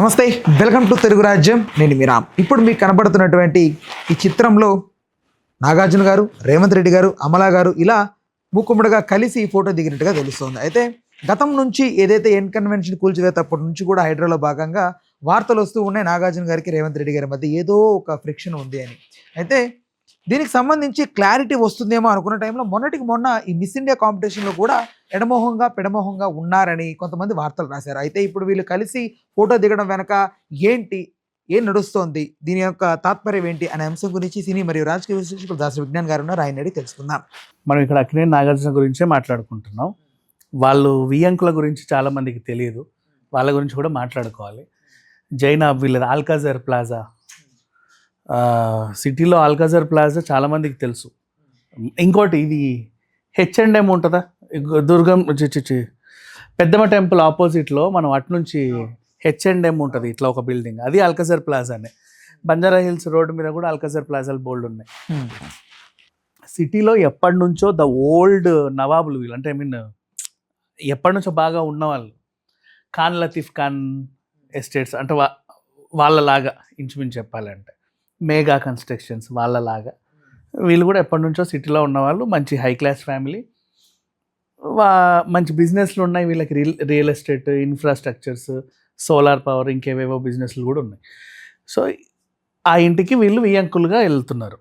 నమస్తే, welcome to Telugu రాజ్యం. నేను మీ రామ్. ఇప్పుడు మీకు కనబడుతున్నటువంటి ఈ చిత్రంలో నాగార్జున గారు, రేవంత్ రెడ్డి గారు, అమలా గారు ఇలా మూకుమ్మడిగా కలిసి ఈ ఫోటో దిగినట్టుగా తెలుస్తోంది. అయితే గతం నుంచి ఏదైతే ఎన్ కన్వెన్షన్ కూల్చివేతప్పటి నుంచి కూడా హైడ్రాలో భాగంగా వార్తలు వస్తూ ఉన్నాయి నాగార్జున గారికి రేవంత్ రెడ్డి గారి మధ్య ఏదో ఒక ఫ్రిక్షన్ ఉంది అని. అయితే దీనికి సంబంధించి క్లారిటీ వస్తుందేమో అనుకున్న టైంలో మొన్నటికి మొన్న ఈ మిస్ ఇండియా కాంపిటీషన్లో కూడా ఎడమోహంగా పెడమోహంగా ఉన్నారని కొంతమంది వార్తలు రాశారు. అయితే ఇప్పుడు వీళ్ళు కలిసి ఫోటో దిగడం వెనక ఏం నడుస్తోంది, దీని యొక్క తాత్పర్యం ఏంటి అనే అంశం గురించి సినీ మరియు రాజకీయ విశ్లేషకులు దాసరి విజ్ఞాన్ గారు ఉన్నారు, ఆయన అడిగి తెలుసుకుందాం. మనం ఇక్కడ అక్కినేని నాగార్జున గురించే మాట్లాడుకుంటున్నాం. వాళ్ళు వియంకుల గురించి చాలా మందికి తెలియదు, వాళ్ళ గురించి కూడా మాట్లాడుకోవాలి. జైనా వీళ్ళది ఆల్కాజర్ ప్లాజా, సిటీలో ఆల్కాజర్ ప్లాజా చాలా మందికి తెలుసు. ఇంకోటి ఇది H&M ఉంటుందా, దుర్గం పెద్దమ్మ టెంపుల్ ఆపోజిట్లో మనం అటు నుంచి H&M ఉంటుంది, ఇట్లా ఒక బిల్డింగ్, అది ఆల్కాజర్ ప్లాజానే. బంజారా హిల్స్ రోడ్డు మీద కూడా ఆల్కాజర్ ప్లాజాలు బోల్డ్ ఉన్నాయి. సిటీలో ఎప్పటి నుంచో ద ఓల్డ్ నవాబులు వీళ్ళు, అంటే ఎప్పటి నుంచో బాగా ఉన్నవాళ్ళు, ఖాన్ లతీఫ్ ఖాన్ ఎస్టేట్స్ అంటే వాళ్ళలాగా ఇంచుమించు చెప్పాలంటే, మేఘా కన్స్ట్రక్షన్స్ వాళ్ళలాగా వీళ్ళు కూడా ఎప్పటి నుంచో సిటీలో ఉన్నవాళ్ళు. మంచి హై క్లాస్ ఫ్యామిలీ, మంచి బిజినెస్లు ఉన్నాయి వీళ్ళకి, real estate, infrastructures, solar power, ఇంకేవేవో బిజినెస్లు కూడా ఉన్నాయి. సో ఆ ఇంటికి వీళ్ళు వియంకులుగా వెళ్తున్నారు.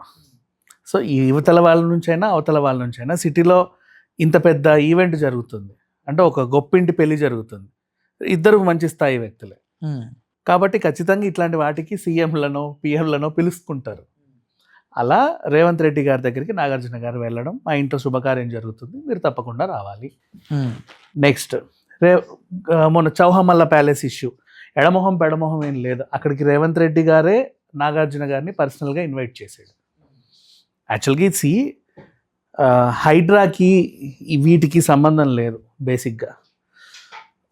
సో ఈ యువతల వాళ్ళ నుంచైనా అవతల వాళ్ళ నుంచైనా సిటీలో ఇంత పెద్ద ఈవెంట్ జరుగుతుంది అంటే ఒక గొప్పింటి పెళ్లి జరుగుతుంది, ఇద్దరు మంచి స్థాయి వ్యక్తులే కాబట్టి ఖచ్చితంగా ఇట్లాంటి వాటికి సీఎంలనో పిఎంలనో పిలుచుకుంటారు. అలా రేవంత్ రెడ్డి గారి దగ్గరికి నాగార్జున గారు వెళ్ళడం, మా ఇంట్లో శుభకార్యం జరుగుతుంది, మీరు తప్పకుండా రావాలి. నెక్స్ట్ మొన్న చౌహమల్ల ప్యాలెస్ ఇష్యూ, ఎడమొహం పెడమొహం ఏం లేదు, అక్కడికి రేవంత్ రెడ్డి గారే నాగార్జున గారిని పర్సనల్గా ఇన్వైట్ చేశాడు. యాక్చువల్గా ఇది హైడ్రాకి వీటికి సంబంధం లేదు. బేసిక్గా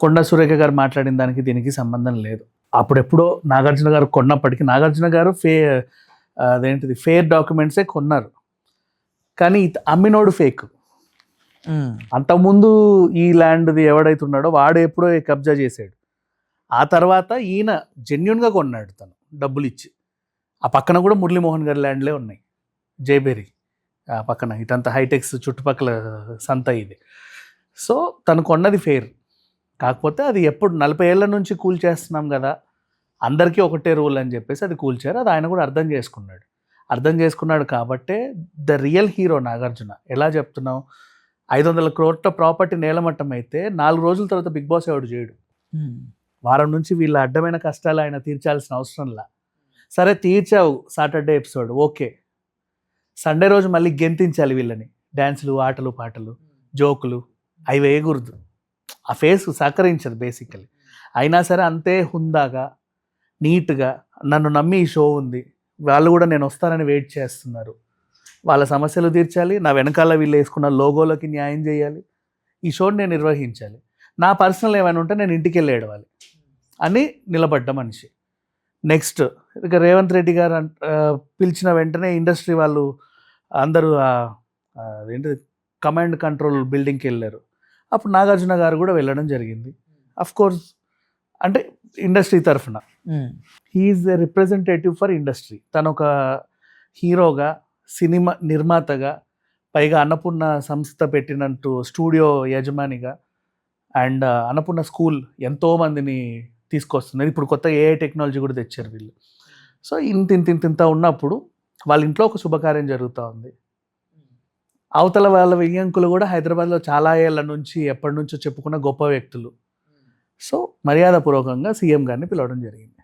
కొండా సురేఖ గారు మాట్లాడిన దానికి దీనికి సంబంధం లేదు. అప్పుడెప్పుడో నాగార్జున గారు కొన్నప్పటికీ, నాగార్జున గారు అదేంటిది ఫేర్ డాక్యుమెంట్సే కొన్నారు, కానీ అమ్మినోడు ఫేక్. అంతకుముందు ఈ ల్యాండ్ది ఎవడైతే ఉన్నాడో వాడు ఎప్పుడో కబ్జా చేశాడు. ఆ తర్వాత ఈయన జెన్యున్గా కొన్నాడు, తను డబ్బులు ఇచ్చి. ఆ పక్కన కూడా మురళీమోహన్ గారి ల్యాండ్లే ఉన్నాయి, జైబెరీ ఆ పక్కన, ఇటంతా హైటెక్స్ చుట్టుపక్కల సంత ఇది. సో తను కొన్నది ఫేర్. కాకపోతే అది ఎప్పుడు 40 ఏళ్ల నుంచి కూల్చేస్తున్నాం కదా, అందరికీ ఒకటే రూల్ అని చెప్పేసి అది కూల్చారు. అది ఆయన కూడా అర్థం చేసుకున్నాడు కాబట్టే ద రియల్ హీరో నాగార్జున. ఎలా చెప్తున్నావు, 500 కోట్ల ప్రాపర్టీ నేలమట్టం అయితే 4 రోజుల తర్వాత బిగ్ బాస్ ఎవడు చేయడు. వారం నుంచి వీళ్ళ అడ్డమైన కష్టాలు ఆయన తీర్చాల్సిన అవసరంలా. సరే తీర్చావు సాటర్డే ఎపిసోడ్, ఓకే. సండే రోజు మళ్ళీ గెంతించాలి వీళ్ళని, డ్యాన్సులు, ఆటలు, పాటలు, జోకులు అవి వేయకూడదు. ఆ ఫేస్ సహకరించదు బేసికలీ. అయినా సరే అంతే హుందాగా నీట్గా, నన్ను నమ్మి ఈ షో ఉంది, వాళ్ళు కూడా నేను వస్తానని వెయిట్ చేస్తున్నారు, వాళ్ళ సమస్యలు తీర్చాలి, నా వెనకాల వీళ్ళు వేసుకున్న లోగోలకి న్యాయం చేయాలి, ఈ షోని నేను నిర్వహించాలి, నా పర్సనల్ ఏమైనా ఉంటే నేను ఇంటికి వెళ్ళి ఏడవాలి అని నిలబడ్డ మనిషి. నెక్స్ట్ ఇక రేవంత్ రెడ్డి గారు పిలిచిన వెంటనే ఇండస్ట్రీ వాళ్ళు అందరూ ఏంటి కమాండ్ కంట్రోల్ బిల్డింగ్కి వెళ్ళారు. అప్పుడు నాగార్జున గారు కూడా వెళ్ళడం జరిగింది. అఫ్ కోర్స్ అంటే ఇండస్ట్రీ తరఫున he's a representative for industry. తను ఒక హీరోగా, సినిమా నిర్మాతగా, పైగా అన్నపూర్ణ సంస్థ పెట్టినట్టు స్టూడియో యజమానిగా, అండ్ అన్నపూర్ణ స్కూల్ ఎంతోమందిని తీసుకొస్తున్నారు. ఇప్పుడు కొత్త AI టెక్నాలజీ కూడా తెచ్చారు వీళ్ళు. సో ఇంత ఉన్నప్పుడు వాళ్ళ ఇంట్లో ఒక శుభకార్యం జరుగుతూ ఉంది. అవతల వాళ్ళ వియ్యంకులు కూడా హైదరాబాద్లో చాలా ఏళ్ళ నుంచి ఎప్పటి నుంచో చెప్పుకున్న గొప్ప వ్యక్తులు. సో మర్యాదపూర్వకంగా సీఎం గారిని పిలవడం జరిగింది.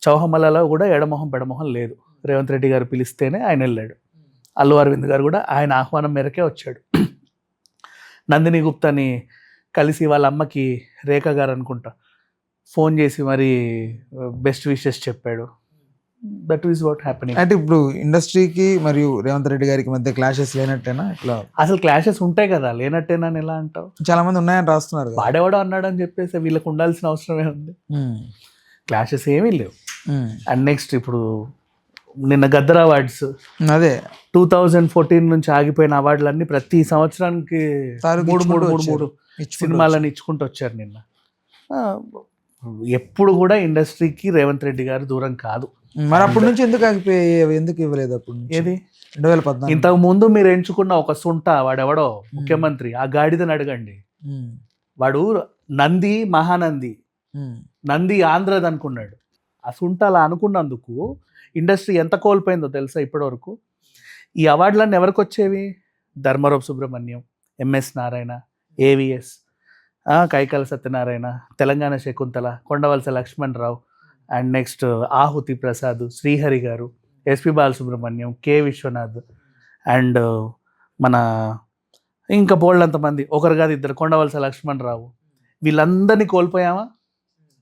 చౌహమల్లలో కూడా ఎడమొహం పెడమొహం లేదు, రేవంత్ రెడ్డి గారు పిలిస్తేనే ఆయన వెళ్ళాడు. అల్లు అరవింద్ గారు కూడా ఆయన ఆహ్వానం మేరకే వచ్చాడు. నందిని గుప్తాని కలిసి వాళ్ళ అమ్మకి, రేఖ గారు అనుకుంటా, ఫోన్ చేసి మరి బెస్ట్ విషెస్ చెప్పాడు. That is what happening. అంటే ఇప్పుడు ఇండస్ట్రీకి మరియు రేవంత్ రెడ్డి గారికి మధ్య క్లాషెస్ లేనట్టేనా? ఇట్లా అసలు క్లాషెస్ ఉంటాయి కదా, లేనట్టేనా అని ఎలా అంటావు? చాలా మంది ఉన్నాయని రాస్తున్నారు. వాడేవాడో అన్నాడని చెప్పేసి వీళ్ళకి ఉండాల్సిన అవసరమే ఉంది. క్లాషెస్ ఏమీ లేవు. అండ్ నెక్స్ట్ ఇప్పుడు నిన్న గద్దర్ అవార్డ్స్, అదే 2014 నుంచి ఆగిపోయిన అవార్డులన్నీ ప్రతి సంవత్సరానికి 3 సినిమాలను ఇచ్చుకుంటూ వచ్చారు. నిన్న ఎప్పుడు కూడా ఇండస్ట్రీకి రేవంత్ రెడ్డి గారు దూరం కాదు. మరి అప్పటి నుంచి ఎందుకు ఆగిపోయి ఎందుకు ఇవ్వలేదు అప్పుడు నుంచి? ఏది 2014 ఇంతకు ముందు మీరు ఎంచుకున్న ఒక సుంట వాడెవడో ముఖ్యమంత్రి, ఆ గాడిదని అడగండి. వాడు నంది మహానంది, నంది ఆంధ్రది అనుకున్నాడు. ఆ సుంట అలా అనుకున్నందుకు ఇండస్ట్రీ ఎంత కోల్పోయిందో తెలుసా ఇప్పటివరకు. ఈ అవార్డులన్నీ ఎవరికి వచ్చేవి? Dharmarup Subrahmanyam, MS Narayana, AVS, Kaikala Satyanarayana, Telangana Shakuntala, Kondavalasa Lakshman Rao, and next Ahuti Prasad, Srihari గారు, SP Balasubrahmanyam, K Viswanath, and మన ఇంకా బోల్డంతమంది, ఒకరు కాదు ఇద్దరు, కొండవలస లక్ష్మణ్ రావు, వీళ్ళందరినీ కోల్పోయామా?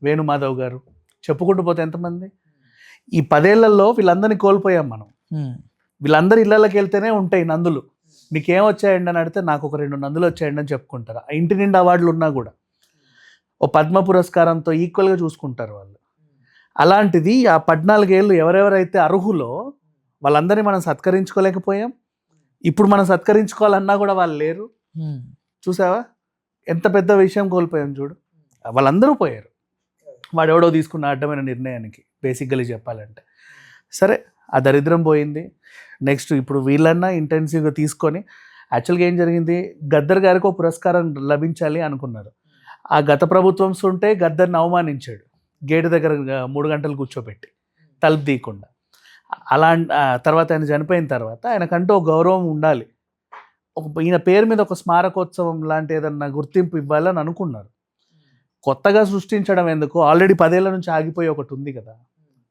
వేణుమాధవ్ గారు, చెప్పుకుంటూ పోతే ఎంతమంది? ఈ 10 ఏళ్లలో వీళ్ళందరినీ కోల్పోయాం మనం. వీళ్ళందరూ ఇళ్ళకి వెళ్తేనే ఉంటాయి నందులు. మీకేం వచ్చాయండి అని అడిగితే నాకు ఒక 2 నందులు వచ్చాయండి అని చెప్పుకుంటారు. ఆ ఇంటి నిండా అవార్డులు ఉన్నా కూడా ఓ పద్మ పురస్కారంతో ఈక్వల్గా చూసుకుంటారు వాళ్ళు. అలాంటిది ఆ 14 ఏళ్ళు ఎవరెవరైతే అర్హులో వాళ్ళందరినీ మనం సత్కరించుకోలేకపోయాం. ఇప్పుడు మనం సత్కరించుకోవాలన్నా కూడా వాళ్ళు లేరు. చూసావా ఎంత పెద్ద విషయం కోల్పోయాం చూడు. వాళ్ళందరూ పోయారు వాడెవడో తీసుకున్న అడ్డమైన నిర్ణయానికి, బేసిక్గా చెప్పాలంటే. సరే, ఆ దరిద్రం పోయింది. నెక్స్ట్ ఇప్పుడు వీళ్ళన్నా ఇంటెన్సివ్గా తీసుకొని, యాక్చువల్గా ఏం జరిగింది, గద్దర్ గారికి ఒక పురస్కారం లభించాలి అనుకున్నారు. ఆ గత ప్రభుత్వం ఉంటే గద్దర్ని అవమానించాడు, గేటు దగ్గర 3 గంటలు కూర్చోబెట్టి తలుపు తీయకుండా. తర్వాత ఆయన చనిపోయిన తర్వాత ఆయనకంటూ ఒక గౌరవం ఉండాలి, ఈయన పేరు మీద ఒక స్మారకోత్సవం లాంటి ఏదన్నా గుర్తింపు ఇవ్వాలని అనుకున్నారు. కొత్తగా సృష్టించడం ఎందుకు, ఆల్రెడీ 10 ఏళ్ల నుంచి ఆగిపోయి ఒకటి ఉంది కదా,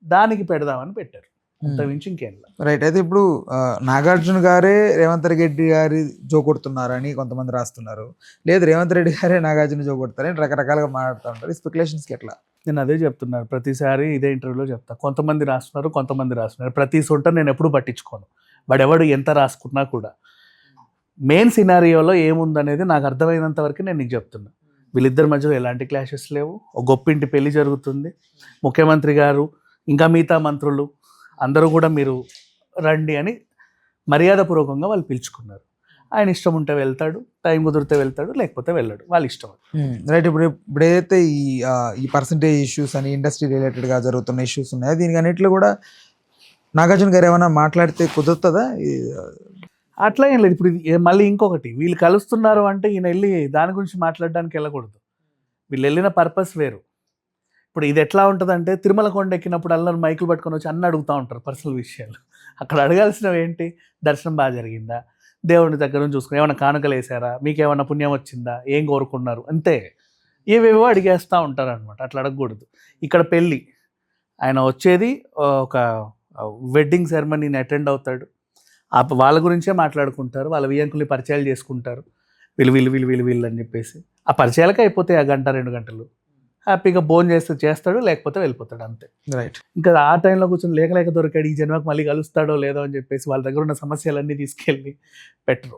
దానికి పెడదామని పెట్టారు. అంతమించి ఇంకేం లేదు. రైట్. అయితే ఇప్పుడు నాగార్జున గారే రేవంత్ రెడ్డి గారి జోకొడుతున్నారని కొంతమంది రాస్తున్నారు, లేదు రేవంత్ రెడ్డి గారే నాగార్జున జోకొడతారని రకరకాలుగా మాట్లాడుతూ ఉంటారు. ఈ స్పెక్యులేషన్స్కి ఎట్లా? నేను అదే చెప్తున్నాను, ప్రతిసారి ఇదే ఇంటర్వ్యూలో చెప్తా. కొంతమంది రాస్తున్నారు, ప్రతి సొంట నేను ఎప్పుడు పట్టించుకోను. వాడెవడు ఎంత రాసుకున్నా కూడా మెయిన్ సినారియోలో ఏముందనేది నాకు అర్థమైనంత వరకు నేను నీకు చెప్తున్నా. వీళ్ళిద్దరి మధ్యలో ఎలాంటి క్లాషెస్ లేవు. ఒక గొప్పింటి పెళ్లి జరుగుతుంది. ముఖ్యమంత్రి గారు ఇంకా మిగతా మంత్రులు అందరూ కూడా మీరు రండి అని మర్యాదపూర్వకంగా వాళ్ళు పిలుచుకున్నారు. ఆయన ఇష్టం ఉంటే వెళ్తాడు, టైం కుదిరితే వెళ్తాడు, లేకపోతే వెళ్ళాడు, వాళ్ళ ఇష్టం. రైట్. ఇప్పుడు ఏదైతే ఈ పర్సంటేజ్ ఇష్యూస్ అని ఇండస్ట్రీ రిలేటెడ్గా జరుగుతున్న ఇష్యూస్ ఉన్నాయో దీనికి అన్నిట్లో కూడా నాగార్జున గారు ఏమైనా మాట్లాడితే కుదురుతుందా? అట్లా ఏం లేదు. ఇప్పుడు మళ్ళీ ఇంకొకటి, వీళ్ళు కలుస్తున్నారు అంటే ఈయన వెళ్ళి దాని గురించి మాట్లాడడానికి వెళ్ళకూడదు. వీళ్ళు వెళ్ళిన పర్పస్ వేరు. ఇప్పుడు ఇది ఎట్లా ఉంటుందంటే, తిరుమల కొండ ఎక్కినప్పుడు అందరూ మైకులు పట్టుకొని వచ్చి అన్నీ అడుగుతూ ఉంటారు పర్సనల్ విషయాలు. అక్కడ అడగాల్సినవి ఏంటి? దర్శనం బాగా జరిగిందా, దేవుని దగ్గర నుంచి చూసుకుని ఏమైనా కానుకలు వేసారా, మీకు ఏమైనా పుణ్యం వచ్చిందా, ఏం కోరుకున్నారు, అంతే. ఏవేవో అడిగేస్తూ ఉంటారు అనమాట. అట్లా అడగకూడదు. ఇక్కడ పెళ్ళి, ఆయన వచ్చేది ఒక వెడ్డింగ్ సెరమనీని అటెండ్ అవుతాడు, వాళ్ళ గురించే మాట్లాడుకుంటారు, వాళ్ళ వియ్యంకుల్ని పరిచయాలు చేసుకుంటారు, వీళ్ళు అని చెప్పేసి. ఆ పరిచయాలకే అయిపోతాయి ఆ 1-2 గంటలు. హ్యాపీగా భోజనం చేస్తాడు, లేకపోతే వెళ్ళిపోతాడు, అంతే. రైట్. ఇంకా ఆ టైంలో కూర్చొని లేక దొరికాడు, ఈ జన్మకు మళ్ళీ కలుస్తాడో లేదో అని చెప్పేసి వాళ్ళ దగ్గర ఉన్న సమస్యలన్నీ తీసుకెళ్ళి పెట్టరు.